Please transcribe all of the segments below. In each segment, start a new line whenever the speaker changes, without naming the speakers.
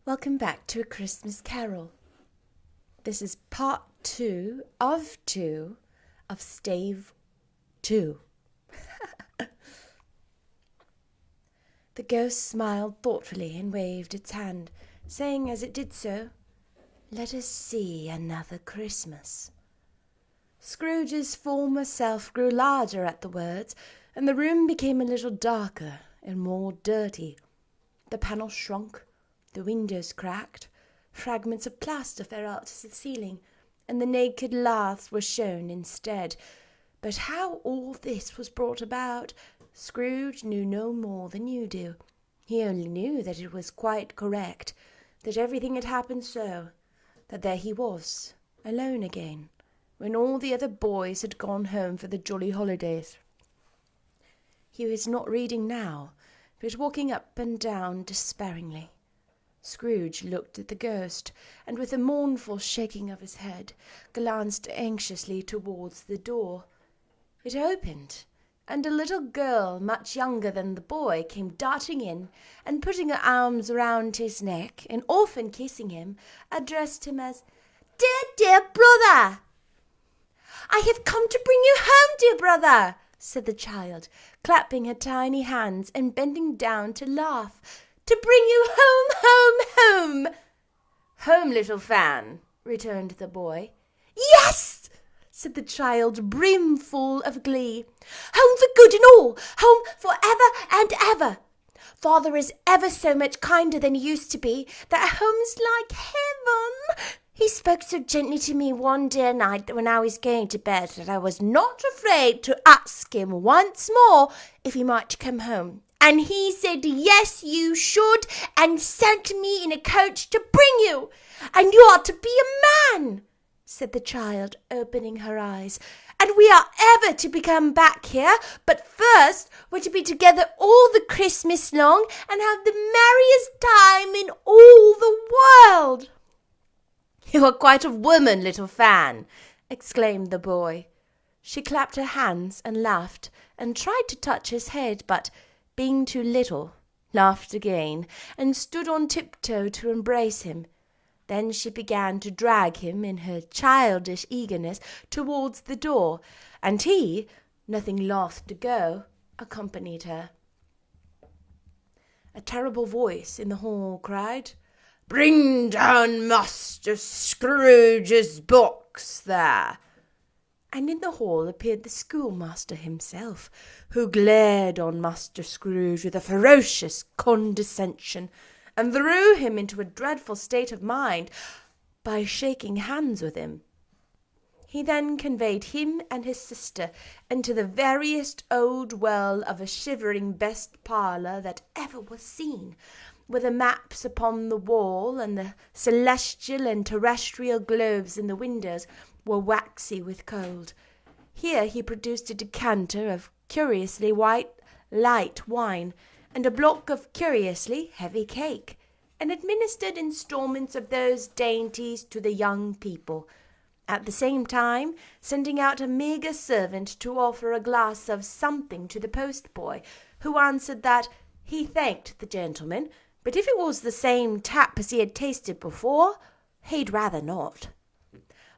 Welcome back to A Christmas Carol. This is part 2 of Stave 2. The ghost smiled thoughtfully and waved its hand, saying as it did so, "Let us see another Christmas." Scrooge's former self grew larger at the words, and the room became a little darker and more dirty. The panels shrunk, the windows cracked, fragments of plaster fell out to the ceiling, and the naked laths were shown instead. But how all this was brought about, Scrooge knew no more than you do. He only knew that it was quite correct, that everything had happened so, that there he was, alone again, when all the other boys had gone home for the jolly holidays. He was not reading now, but walking up and down despairingly. Scrooge looked at the ghost, and with a mournful shaking of his head, glanced anxiously towards the door. It opened, and a little girl, much younger than the boy, came darting in, and putting her arms round his neck, and often kissing him, addressed him as, "Dear brother!" "I have come to bring you home, dear brother," said the child, clapping her tiny hands and bending down to laugh. "To bring you home, home, home." "Home, little Fan," returned the boy. "Yes," said the child, brimful of glee. "Home for good and all, home for ever and ever. Father is ever so much kinder than he used to be. That home's like heaven. He spoke so gently to me one dear night when I was going to bed that I was not afraid to ask him once more if he might come home. And he said, 'Yes, you should,' and sent me in a coach to bring you. And you are to be a man," said the child, opening her eyes. "And we are ever to become back here, but first we're to be together all the Christmas long and have the merriest time in all the world." "You are quite a woman, little Fan," exclaimed the boy. She clapped her hands and laughed, and tried to touch his head, but, being too little, laughed again, and stood on tiptoe to embrace him. Then she began to drag him, in her childish eagerness, towards the door, and he, nothing loth to go, accompanied her. A terrible voice in the hall cried, "Bring down Master Scrooge's box there!" And in the hall appeared the schoolmaster himself, who glared on Master Scrooge with a ferocious condescension, and threw him into a dreadful state of mind by shaking hands with him. He then conveyed him and his sister into the veriest old well of a shivering best parlour that ever was seen, where the maps upon the wall and the celestial and terrestrial globes in the windows were waxy with cold. Here he produced a decanter of curiously light wine, and a block of curiously heavy cake, and administered instalments of those dainties to the young people, at the same time sending out a meagre servant to offer a glass of something to the post-boy, who answered that he thanked the gentleman, but if it was the same tap as he had tasted before, he'd rather not.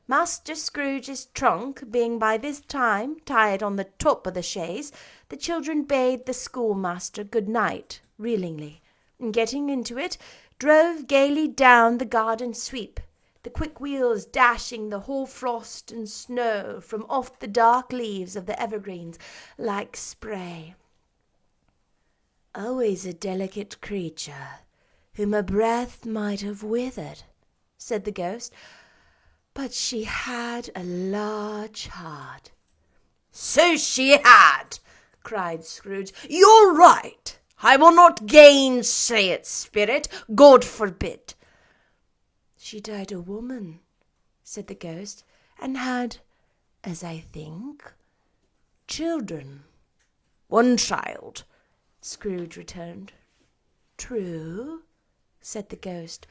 Master Scrooge's trunk being by this time tied on the top of the chaise, the children bade the schoolmaster good night, reelingly, and getting into it, drove gaily down the garden sweep, the quick wheels dashing the hoar-frost and snow from off the dark leaves of the evergreens like spray. "Always a delicate creature, whom a breath might have withered," said the ghost, "but she had a large heart." "So she had!" cried Scrooge. "You're right. I will not gainsay it, Spirit. God forbid." "She died a woman," said the ghost, "and had, as I think, children." "One child," Scrooge returned. "True," said the ghost.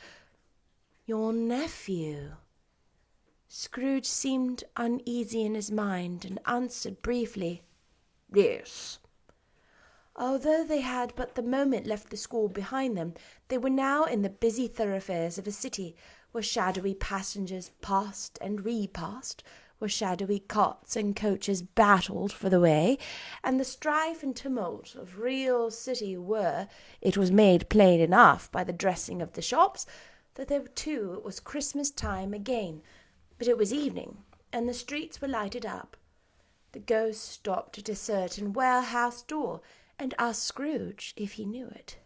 "Your nephew." Scrooge seemed uneasy in his mind, and answered briefly, "Yes." Although they had but the moment left the school behind them, they were now in the busy thoroughfares of a city, where shadowy passengers passed and repassed, where shadowy carts and coaches battled for the way, and the strife and tumult of real city were, it was made plain enough by the dressing of the shops, that there too it was Christmas time again. But it was evening, and the streets were lighted up. The ghost stopped at a certain warehouse door, and asked Scrooge if he knew it.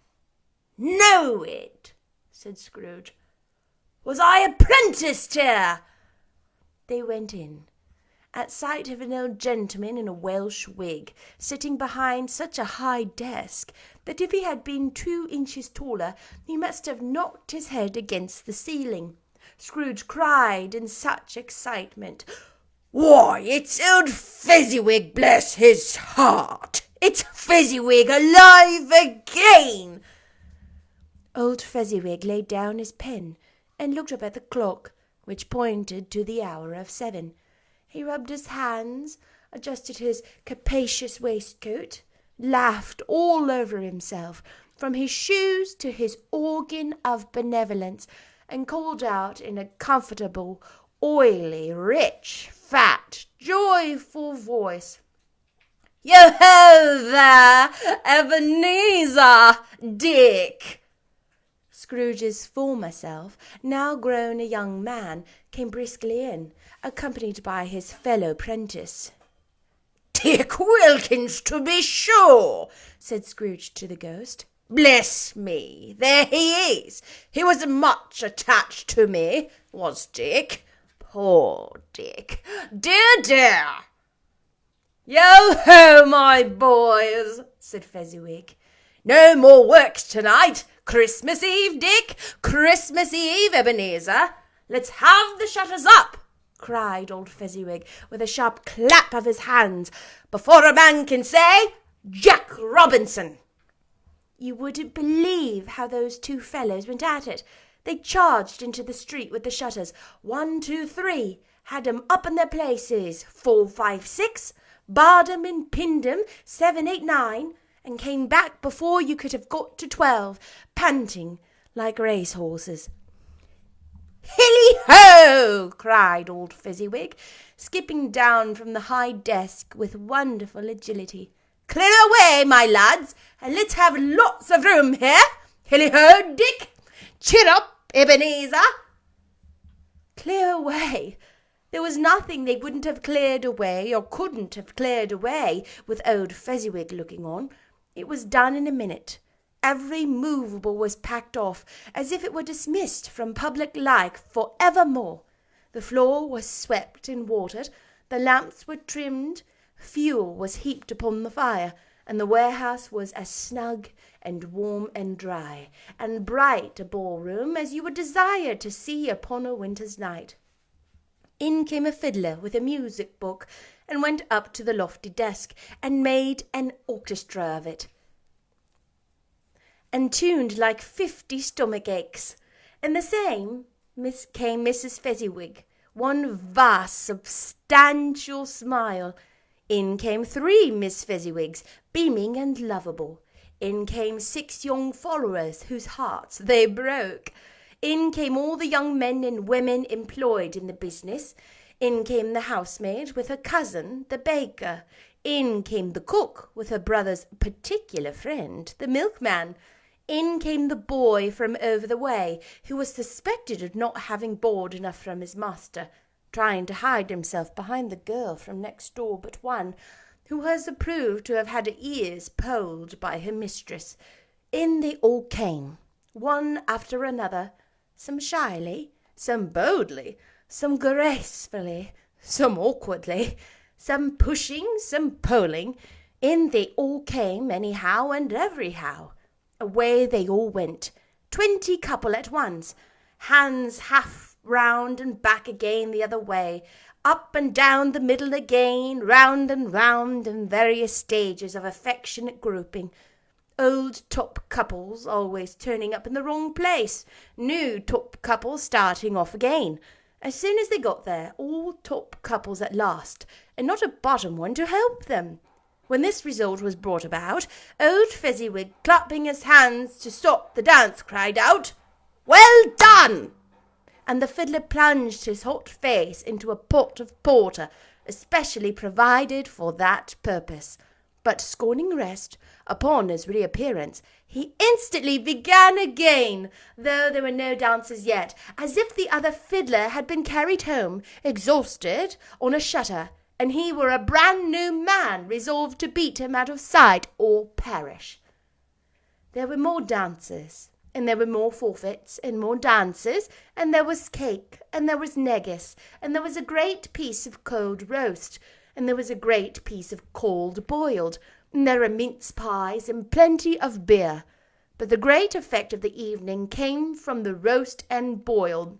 "Know it?" said Scrooge. "Was I apprenticed here?"
They went in, at sight of an old gentleman in a Welsh wig, sitting behind such a high desk that if he had been 2 inches taller he must have knocked his head against the ceiling. Scrooge cried in such excitement,
"Why, it's old Fezziwig, bless his heart! It's Fezziwig alive again!"
Old Fezziwig laid down his pen and looked up at the clock, which pointed to the hour of 7. He rubbed his hands, adjusted his capacious waistcoat, laughed all over himself, from his shoes to his organ of benevolence, and called out in a comfortable, oily, rich, fat, joyful voice, "Yo-ho there, Ebenezer! Dick!" Scrooge's former self, now grown a young man, came briskly in, accompanied by his fellow prentice.
"Dick Wilkins, to be sure," said Scrooge to the ghost. "Bless me, there he is. He was much attached to me, was Dick. Poor Dick. Dear, dear." "Yo-ho, my boys," said Fezziwig. "No more work tonight. Christmas Eve, Dick. Christmas Eve, Ebenezer. Let's have the shutters up," cried old Fezziwig, with a sharp clap of his hands, "before a man can say, 'Jack Robinson.'"
You wouldn't believe how those 2 fellows went at it. They charged into the street with the shutters. 1, 2, 3, had 'em up in their places. 4, 5, 6, barred 'em and pinned 'em. 7, 8, 9, and came back before you could have got to 12, panting like racehorses.
"Hilly-ho!" cried old Fezziwig, skipping down from the high desk with wonderful agility. "Clear away, my lads, and let's have lots of room here. Hilly-ho, Dick! Cheer up, Ebenezer!"
Clear away! There was nothing they wouldn't have cleared away, or couldn't have cleared away, with old Fezziwig looking on. It was done in a minute. Every movable was packed off, as if it were dismissed from public life for evermore. The floor was swept and watered, the lamps were trimmed, fuel was heaped upon the fire, and the warehouse was as snug and warm and dry and bright a ballroom as you would desire to see upon a winter's night. In came a fiddler with a music book, and went up to the lofty desk, and made an orchestra of it, and tuned like 50 stomach aches. In the same came Mrs. Fezziwig, one vast substantial smile. In came 3 Miss Fezziwigs, beaming and lovable. In came 6 young followers, whose hearts they broke. In came all the young men and women employed in the business. In came the housemaid with her cousin, the baker. In came the cook with her brother's particular friend, the milkman. In came the boy from over the way, who was suspected of not having board enough from his master, trying to hide himself behind the girl from next door but one, who was approved to have had her ears polled by her mistress. In they all came, one after another, some shyly, some boldly, some gracefully, some awkwardly, some pushing, some pulling. In they all came anyhow and everyhow. Away they all went, 20 couple at once, hands half round and back again the other way, up and down the middle again, round and round in various stages of affectionate grouping. Old top couples always turning up in the wrong place, new top couples starting off again. As soon as they got there, all top couples at last, and not a bottom one to help them.
When this result was brought about, old Fezziwig, clapping his hands to stop the dance, cried out, "Well done!" And the fiddler plunged his hot face into a pot of porter, especially provided for that purpose. But scorning rest, upon his reappearance, he instantly began again, though there were no dancers yet, as if the other fiddler had been carried home, exhausted, on a shutter, and he were a brand-new man, resolved to beat him out of sight or perish. There were more dancers, and there were more forfeits, and more dancers, and there was cake, and there was negus, and there was a great piece of cold roast, and there was a great piece of cold boiled, and there were mince pies, and plenty of beer. But the great effect of the evening came from the roast and boiled,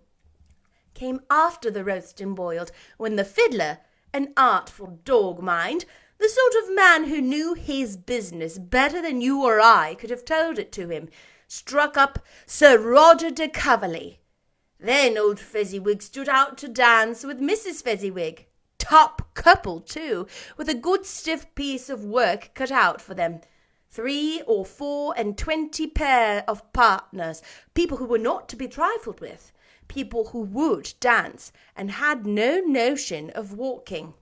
came after the roast and boiled, when the fiddler, an artful dog, mind, the sort of man who knew his business better than you or I could have told it to him, struck up Sir Roger de Coverley. Then old Fezziwig stood out to dance with Mrs. Fezziwig. Top couple, too, with a good stiff piece of work cut out for them. 3 or 24 pair of partners, people who were not to be trifled with, people who would dance and had no notion of walking.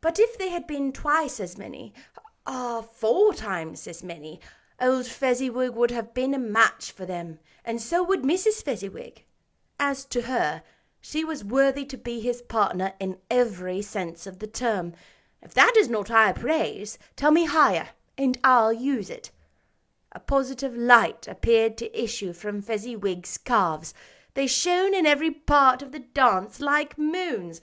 But if they had been twice as many, 4 times as many, old Fezziwig would have been a match for them, and so would Mrs. Fezziwig. As to her, she was worthy to be his partner in every sense of the term. If that is not high praise, tell me higher, and I'll use it. A positive light appeared to issue from Fezziwig's calves. They shone in every part of the dance like moons.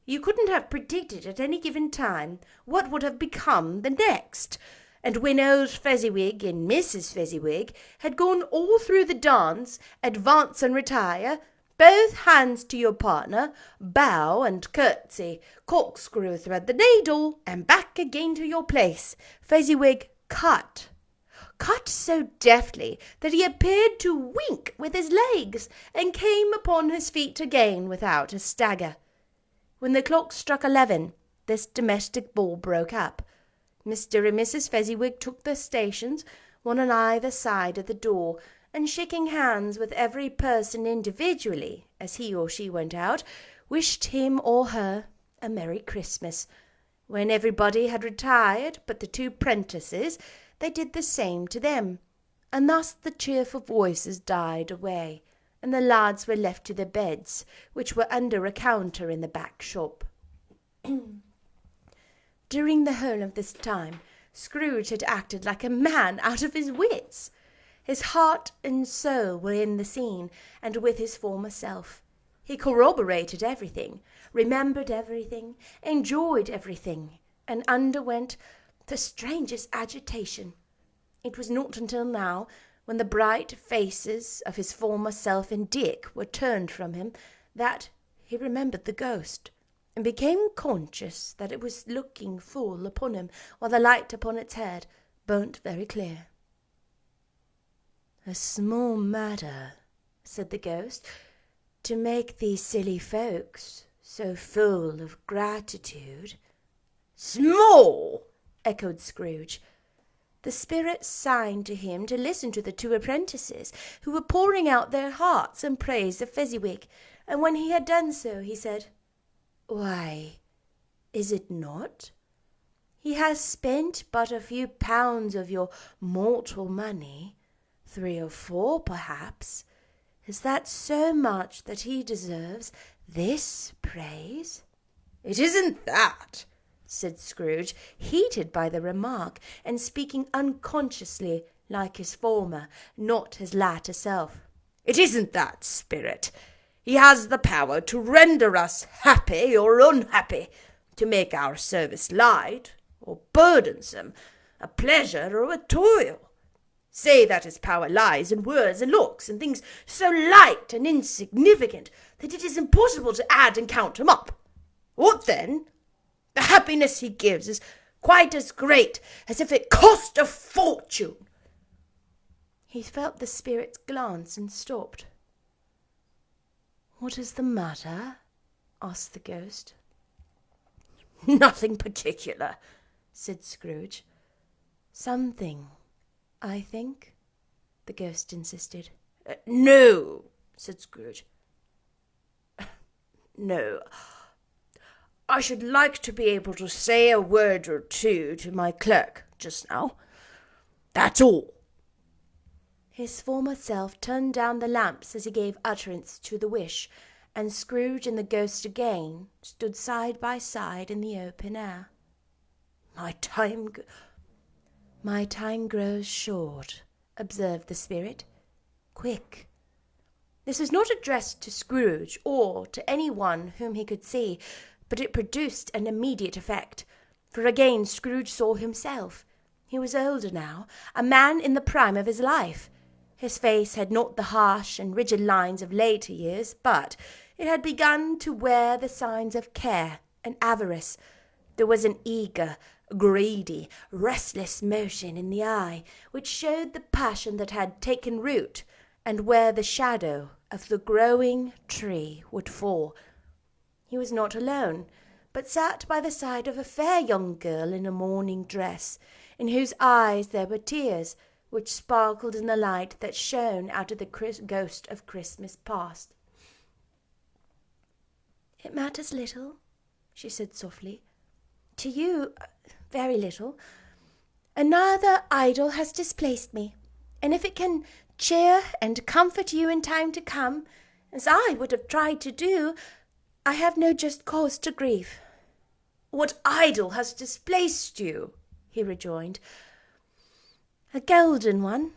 You couldn't have predicted at any given time what would have become the next. And when old Fezziwig and Mrs. Fezziwig had gone all through the dance, advance and retire, both hands to your partner, bow and curtsy, corkscrew, thread the needle, and back again to your place, Fezziwig cut so deftly that he appeared to wink with his legs, and came upon his feet again without a stagger. When the clock struck 11, this domestic ball broke up. Mr. and Mrs. Fezziwig took their stations, one on either side of the door, and shaking hands with every person individually as he or she went out, wished him or her a Merry Christmas. When everybody had retired but the 2 prentices, they did the same to them, and thus the cheerful voices died away, and the lads were left to their beds, which were under a counter in the back shop. During the whole of this time, Scrooge had acted like a man out of his wits. His heart and soul were in the scene, and with his former self. He corroborated everything, remembered everything, enjoyed everything, and underwent the strangest agitation. It was not until now, when the bright faces of his former self and Dick were turned from him, that he remembered the ghost, and became conscious that it was looking full upon him, while the light upon its head burnt very clear. "A small matter," said the ghost, "to make these silly folks so full of gratitude." "Small!" echoed Scrooge. The spirit signed to him to listen to the 2 apprentices, who were pouring out their hearts in praise of Fezziwig, and when he had done so, he said, "Why, is it not? He has spent but a few pounds of your mortal money, 3 or 4 perhaps. Is that so much that he deserves this praise?" "It isn't that," said Scrooge, heated by the remark, and speaking unconsciously like his former, not his latter self. "It isn't that, Spirit. He has the power to render us happy or unhappy, to make our service light or burdensome, a pleasure or a toil. Say that his power lies in words and looks and things so light and insignificant that it is impossible to add and count them up. What then? The happiness he gives is quite as great as if it cost a fortune." He felt the spirit's glance and stopped. "What is the matter?" asked the ghost. "Nothing particular,"
said Scrooge. Something, I think, the ghost insisted.
No, said Scrooge. No. I should like to be able to say a word or two to my clerk just now. That's all.
His former self turned down the lamps as he gave utterance to the wish, and Scrooge and the ghost again stood side by side in the open air.
My time
grows short, observed the spirit. Quick. This was not addressed to Scrooge or to any one whom he could see, but it produced an immediate effect, for again Scrooge saw himself. He was older now, a man in the prime of his life. His face had not the harsh and rigid lines of later years, but it had begun to wear the signs of care and avarice. There was an eager, greedy, restless motion in the eye, which showed the passion that had taken root, and where the shadow of the growing tree would fall. He was not alone, but sat by the side of a fair young girl in a mourning dress, in whose eyes there were tears, which sparkled in the light that shone out of the ghost of Christmas past. "It matters little," she said softly. "To you, very little. Another idol has displaced me, and if it can cheer and comfort you in time to come, as I would have tried to do, I have no just cause to grieve."
"What idol has displaced you?" he rejoined.
"A golden one."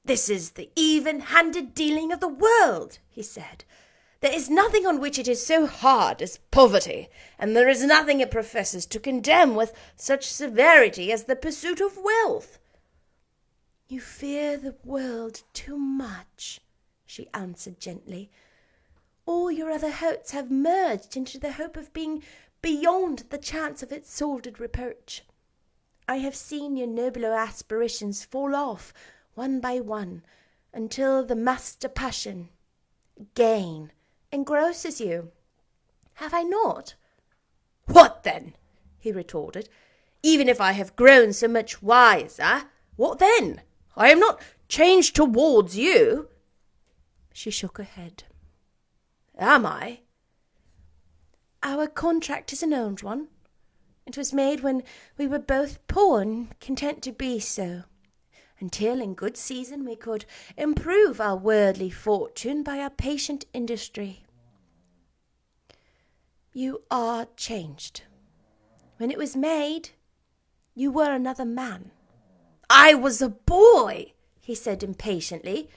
"This is the even-handed dealing of the world," he said. "There is nothing on which it is so hard as poverty, and there is nothing it professes to condemn with such severity as the pursuit of wealth."
"You fear the world too much," she answered gently. "All your other hopes have merged into the hope of being beyond the chance of its sordid reproach. I have seen your nobler aspirations fall off one by one, until the master passion, gain, engrosses you. Have I not?"
"What then?" he retorted. "Even if I have grown so much wiser, what then? I am not changed towards you."
She shook her head.
"Am I?"
"Our contract is an old one. It was made when we were both poor and content to be so, until in good season we could improve our worldly fortune by our patient industry. You are changed. When it was made, you were another man."
"I was a boy," he said impatiently.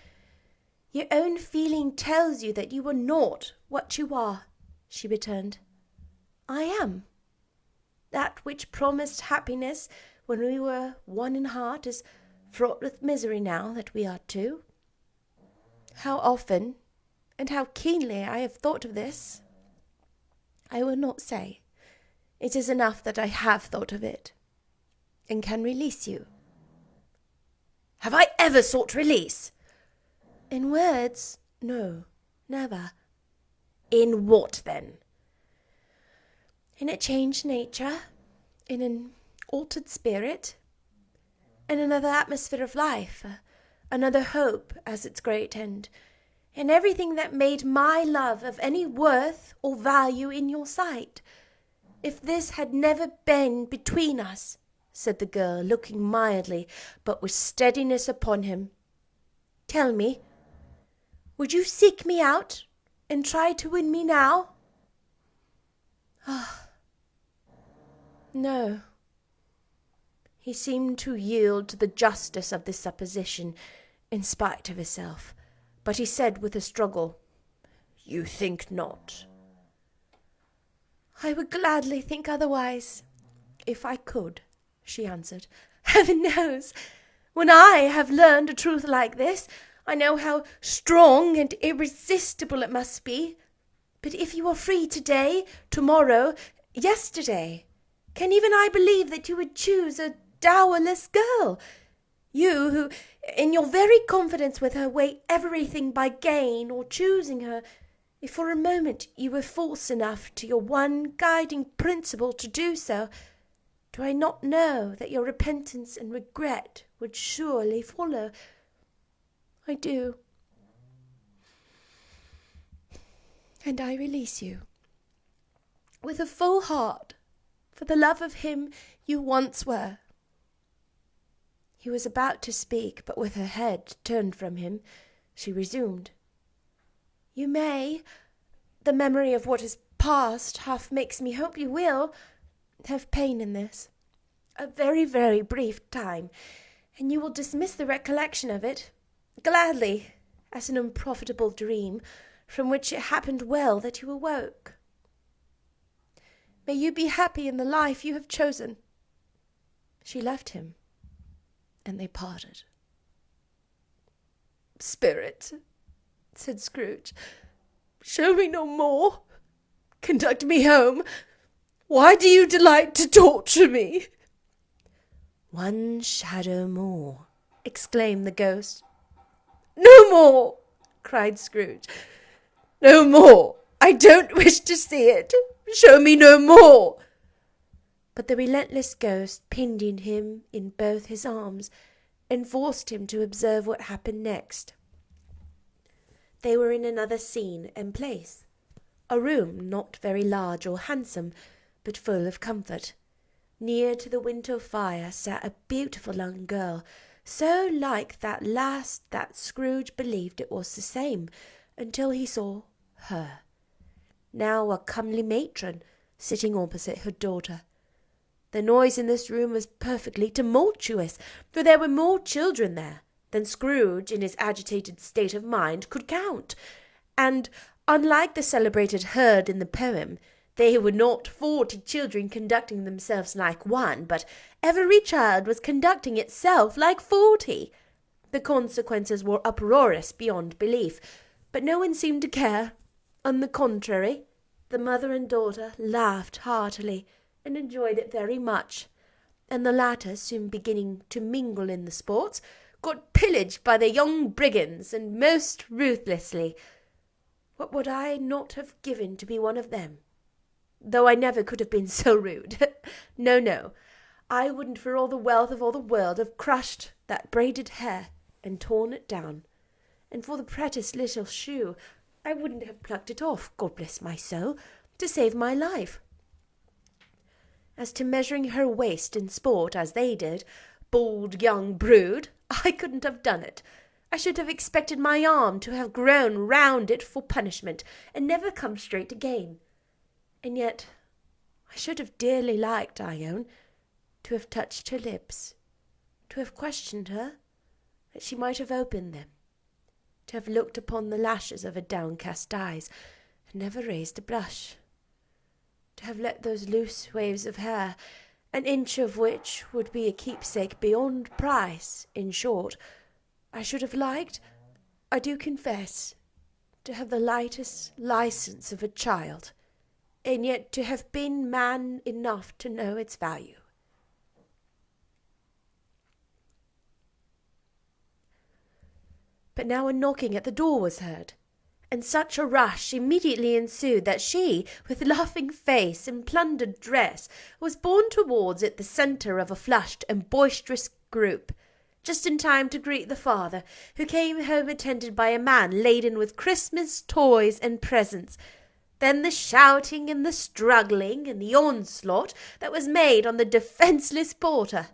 "Your own feeling tells you that you were not what you are," she returned. "I am. That which promised happiness when we were one in heart is fraught with misery now that we are two. How often and how keenly I have thought of this, I will not say. It is enough that I have thought of it, and can release you."
"Have I ever sought release?"
"In words, no, never."
"In what, then?"
"In a changed nature, in an altered spirit, in another atmosphere of life, another hope as its great end, in everything that made my love of any worth or value in your sight. If this had never been between us," said the girl, looking mildly but with steadiness upon him, "tell me, would you seek me out and try to win me now?" "Ah, no." He seemed to yield to the justice of this supposition, in spite of himself, but he said with a struggle, "You think not?" "I would gladly think otherwise, if I could," she answered. "Heaven knows, when I have learned a truth like this, I know how strong and irresistible it must be. But if you are free today, tomorrow, yesterday, can even I believe that you would choose a dowerless girl? You who, in your very confidence with her, weigh everything by gain or choosing her. If for a moment you were false enough to your one guiding principle to do so, Do I not know that your repentance and regret would surely follow? I do. And I release you, with a full heart, for the love of him you once were. He was about to speak, but with her head turned from him, she resumed. You may, the memory of what is past half makes me hope you will, have pain in this, a very, very brief time, and you will dismiss the recollection of it, gladly, as an unprofitable dream, from which it happened well that you awoke. May you be happy in the life you have chosen. She left him, and they parted. Spirit, said Scrooge, show me no more. Conduct me home. Why do you delight to torture me? One shadow more, exclaimed the ghost. No more, cried Scrooge. No more. I don't wish to see it. Show me no more. But the relentless ghost pinioned him in both his arms and forced him to observe what happened next. They were in another scene and place, a room not very large or handsome, but full of comfort. Near to the window fire sat a beautiful young girl, so like that last that Scrooge believed it was the same, until he saw her, now a comely matron, sitting opposite her daughter. The noise in this room was perfectly tumultuous, for there were more children there than Scrooge, in his agitated state of mind, could count, and, unlike the celebrated herd in the poem, they were not 40 children conducting themselves like one, but every child was conducting itself like 40. The consequences were uproarious beyond belief, but no one seemed to care. On the contrary, the mother and daughter laughed heartily and enjoyed it very much, and the latter, soon beginning to mingle in the sports, got pillaged by the young brigands, and most ruthlessly. What would I not have given to be one of them? Though I never could have been so rude. No, I wouldn't for all the wealth of all the world have crushed that braided hair and torn it down, and for the prettiest little shoe I wouldn't have plucked it off, God bless my soul, to save my life. As to measuring her waist in sport as they did, bold young brood, I couldn't have done it. I should have expected my arm to have grown round it for punishment, and never come straight again. And yet I should have dearly liked, I own, to have touched her lips, to have questioned her, that she might have opened them, to have looked upon the lashes of her downcast eyes, and never raised a blush, to have let those loose waves of hair, an inch of which would be a keepsake beyond price, in short, I should have liked, I do confess, to have the lightest license of a child, and yet to have been man enough to know its value. But now a knocking at the door was heard, and such a rush immediately ensued that she, with laughing face and plundered dress, was borne towards it the centre of a flushed and boisterous group, just in time to greet the father, who came home attended by a man laden with Christmas toys and presents. Then the shouting and the struggling and the onslaught that was made on the defenceless porter,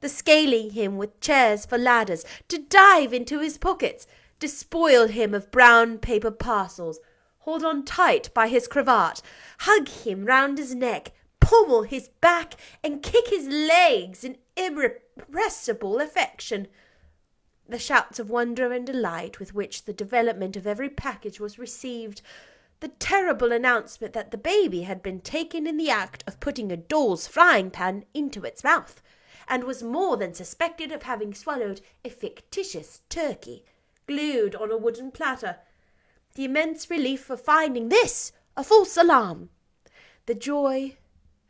the scaling him with chairs for ladders, to dive into his pockets, despoil him of brown paper parcels, hold on tight by his cravat, hug him round his neck, pummel his back, and kick his legs in irrepressible affection. The shouts of wonder and delight with which the development of every package was received, the terrible announcement that the baby had been taken in the act of putting a doll's frying-pan into its mouth, and was more than suspected of having swallowed a fictitious turkey, glued on a wooden platter, the immense relief of finding this a false alarm, the joy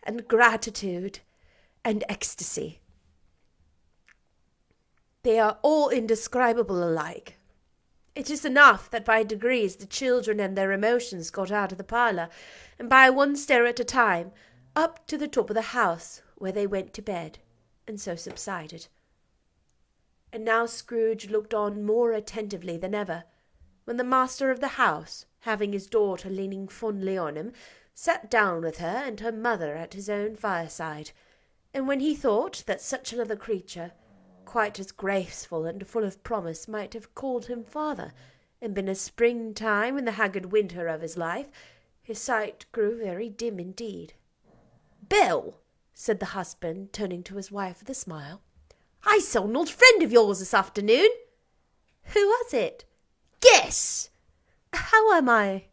and gratitude and ecstasy. They are all indescribable alike. It is enough that by degrees the children and their emotions got out of the parlour, and by one stair at a time, up to the top of the house, where they went to bed, and so subsided. And now Scrooge looked on more attentively than ever, when the master of the house, having his daughter leaning fondly on him, sat down with her and her mother at his own fireside, and when he thought that such another creature, quite as graceful and full of promise, might have called him father, and been a springtime in the haggard winter of his life, his sight grew very dim indeed. "Bell," said the husband, turning to his wife with a smile, "I saw an old friend of yours this afternoon." "Who was it?" "Guess." "How am I?"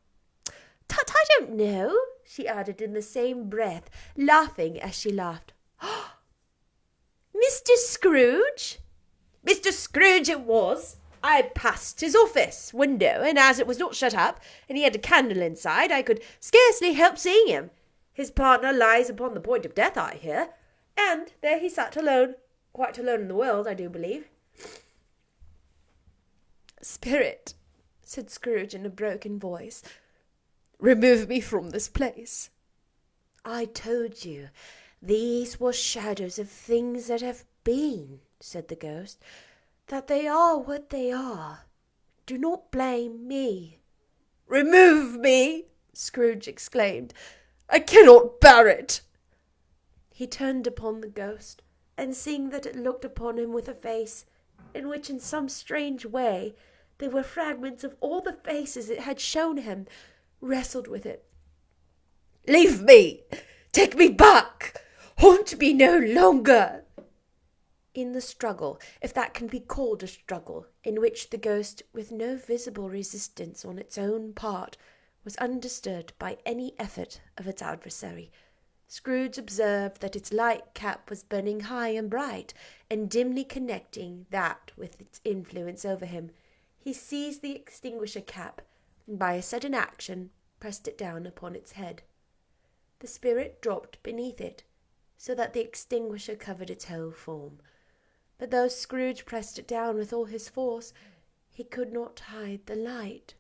"Tut, I don't know," she added in the same breath, laughing as she laughed. "Mr. Scrooge?" "Mr. Scrooge it was. I passed his office window, and as it was not shut up, and he had a candle inside, I could scarcely help seeing him. His partner lies upon the point of death, I hear, and there he sat alone, quite alone in the world, I do believe." "Spirit," said Scrooge in a broken voice, "remove me from this place." "I told you these were shadows of things that have been," said the ghost, "that they are what they are. Do not blame me." "Remove me!" Scrooge exclaimed. "I cannot bear it." He turned upon the ghost, and seeing that it looked upon him with a face in which in some strange way there were fragments of all the faces it had shown him, wrestled with it. "Leave me! Take me back! Haunt me no longer!" In the struggle, if that can be called a struggle, in which the ghost, with no visible resistance on its own part, was undisturbed by any effort of its adversary, Scrooge observed that its light cap was burning high and bright, and dimly connecting that with its influence over him, he seized the extinguisher cap, and by a sudden action pressed it down upon its head. The spirit dropped beneath it, so that the extinguisher covered its whole form. But though Scrooge pressed it down with all his force, he could not hide the light,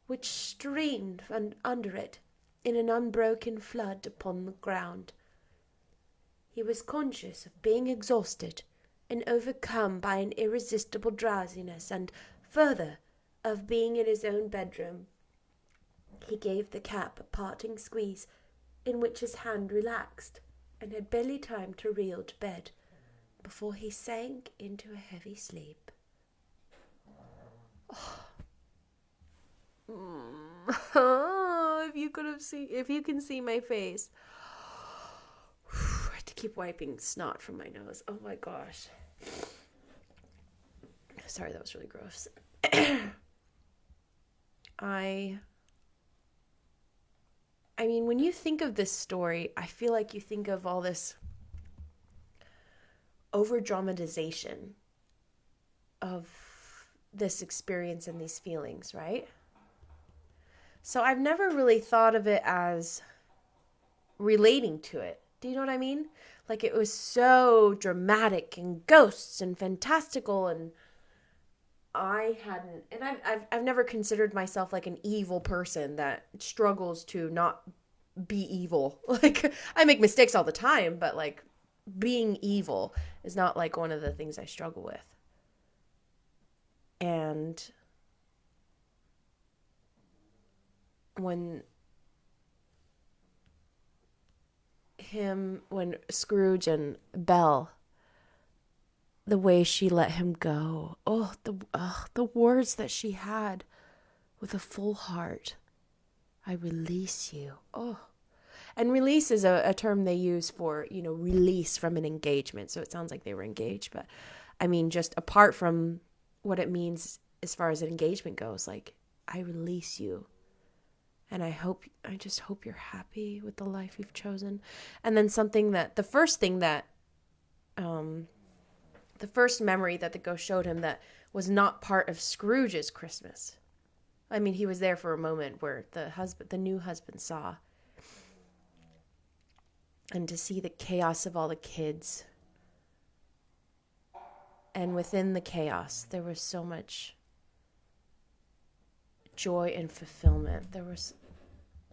which streamed from under it in an unbroken flood upon the ground. He was conscious of being exhausted and overcome by an irresistible drowsiness, and, further, of being in his own bedroom. He gave the cap a parting squeeze, in which his hand relaxed, and had barely time to reel to bed, before he sank into a heavy sleep. If you can see my face. I had to keep wiping snot from my nose. Oh my gosh. Sorry, that was really gross. I mean, when you think of this story, I feel like you think of all this over-dramatization of this experience and these feelings, right? So I've never really thought of it as relating to it. Do you know what I mean? Like, it was so dramatic and ghosts and fantastical, and I hadn't, and I've never considered myself like an evil person that struggles to not be evil. Like, I make mistakes all the time, but like, being evil is not like one of the things I struggle with. And when Scrooge and Belle, the way she let him go, the words that she had with a full heart, "I release you." And release is a term they use for, release from an engagement. So it sounds like they were engaged, but I mean, just apart from what it means as far as an engagement goes, like, I release you. And I just hope you're happy with the life you've chosen. And then the first memory that the ghost showed him that was not part of Scrooge's Christmas. I mean, he was there for a moment where the new husband saw. And to see the chaos of all the kids. And within the chaos, there was so much joy and fulfillment. There was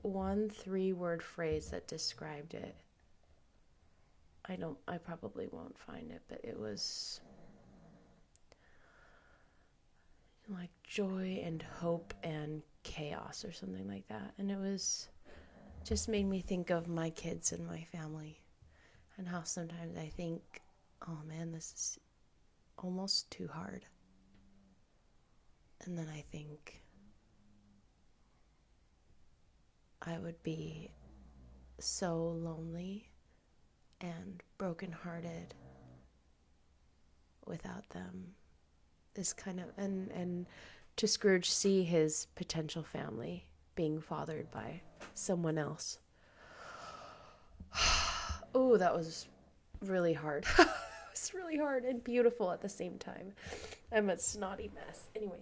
one 3-word phrase that described it. I probably won't find it, but it was like joy and hope and chaos or something like that. And it was just made me think of my kids and my family and how sometimes I think, oh man, this is almost too hard. And then I think I would be so lonely and brokenhearted without them. This kind of, and to Scrooge see his potential family being fathered by someone else. Oh, that was really hard. It was really hard and beautiful at the same time. I'm a snotty mess. Anyway.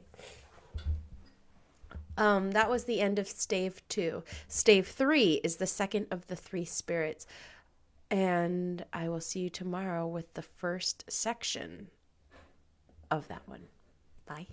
That was the end of stave 2. Stave 3 is the second of the 3 spirits. And I will see you tomorrow with the first section of that one. Bye.